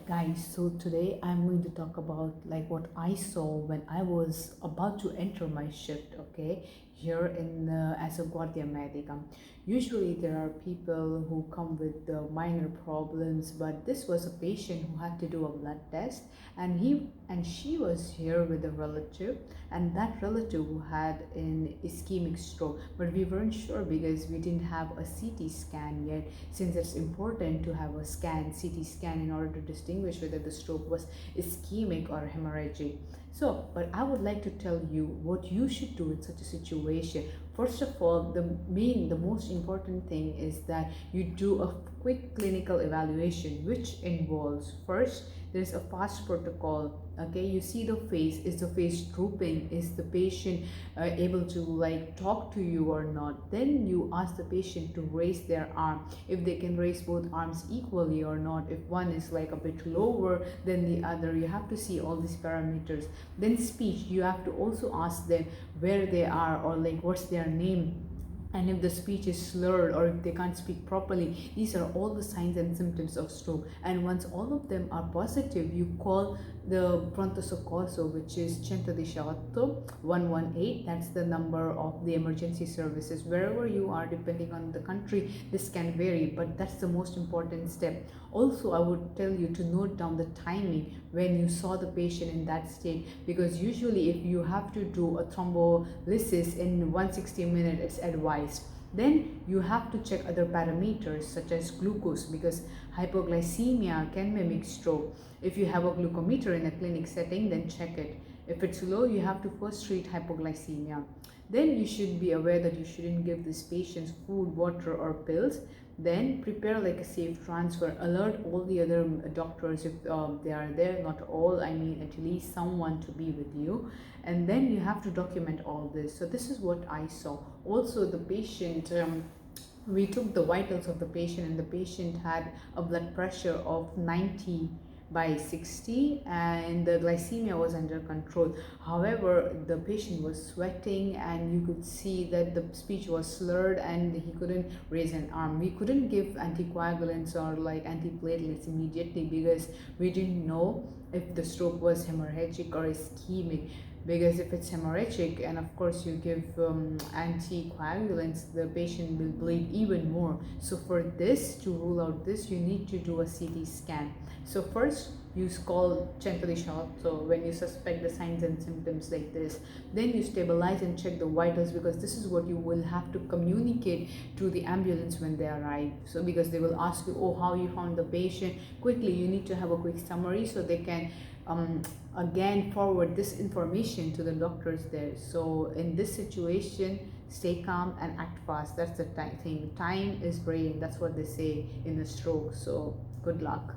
Guys, so today I'm going to talk about like what I saw when I was about to enter my shift, okay, here in as a guardia medica. Usually there are people who come with minor problems, but this was a patient who had to do a blood test, and he and she was here with a relative, and that relative who had an ischemic stroke, but we weren't sure because we didn't have a CT scan yet, since it's important to have a CT scan in order to distinguish whether the stroke was ischemic or hemorrhagic. So, but I would like to tell you what you should do in such a situation. First of all, the most important thing is that you do a quick clinical evaluation, which involves first, there's a fast protocol. Okay, you see the face. Is the face drooping? Is the patient able to like talk to you or not? Then you ask the patient to raise their arm, if they can raise both arms equally or not. If one is like a bit lower than the other, you have to see all these parameters. Then speech, you have to also ask them where they are, or like what's their name, and if the speech is slurred or if they can't speak properly. These are all the signs and symptoms of stroke, and once all of them are positive, you call the pronto soccorso, which is 118 118. That's the number of the emergency services wherever you are. Depending on the country, this can vary, but that's the most important step. Also, I would tell you to note down the timing when you saw the patient in that state, because usually if you have to do a thrombolysis in 160 minutes, it's advised. Then you have to check other parameters such as glucose, because hypoglycemia can mimic stroke. If you have a glucometer in a clinic setting, then check it. If it's low, you have to first treat hypoglycemia. Then you should be aware that you shouldn't give these patients food, water, or pills. Then prepare like a safe transfer. Alert all the other doctors if they are there. Not all, I mean at least someone to be with you. And then you have to document all this. So this is what I saw. Also, the patient, we took the vitals of the patient, and the patient had a blood pressure of 90/60, and the glycemia was under control. However, the patient was sweating, and you could see that the speech was slurred and he couldn't raise an arm. We couldn't give anticoagulants or like antiplatelets immediately because we didn't know if the stroke was hemorrhagic or ischemic. Because if it's hemorrhagic and of course you give anticoagulants, the patient will bleed even more. So for this, to rule out this, you need to do a CT scan. So first you call 118 when you suspect the signs and symptoms like this. Then you stabilize and check the vitals, because this is what you will have to communicate to the ambulance when they arrive. So because they will ask you, oh, how you found the patient. Quickly you need to have a quick summary so they can again forward this information to the doctors there. So in this situation, stay calm and act fast. That's the thing. Time is brain. That's what they say in a stroke. So good luck.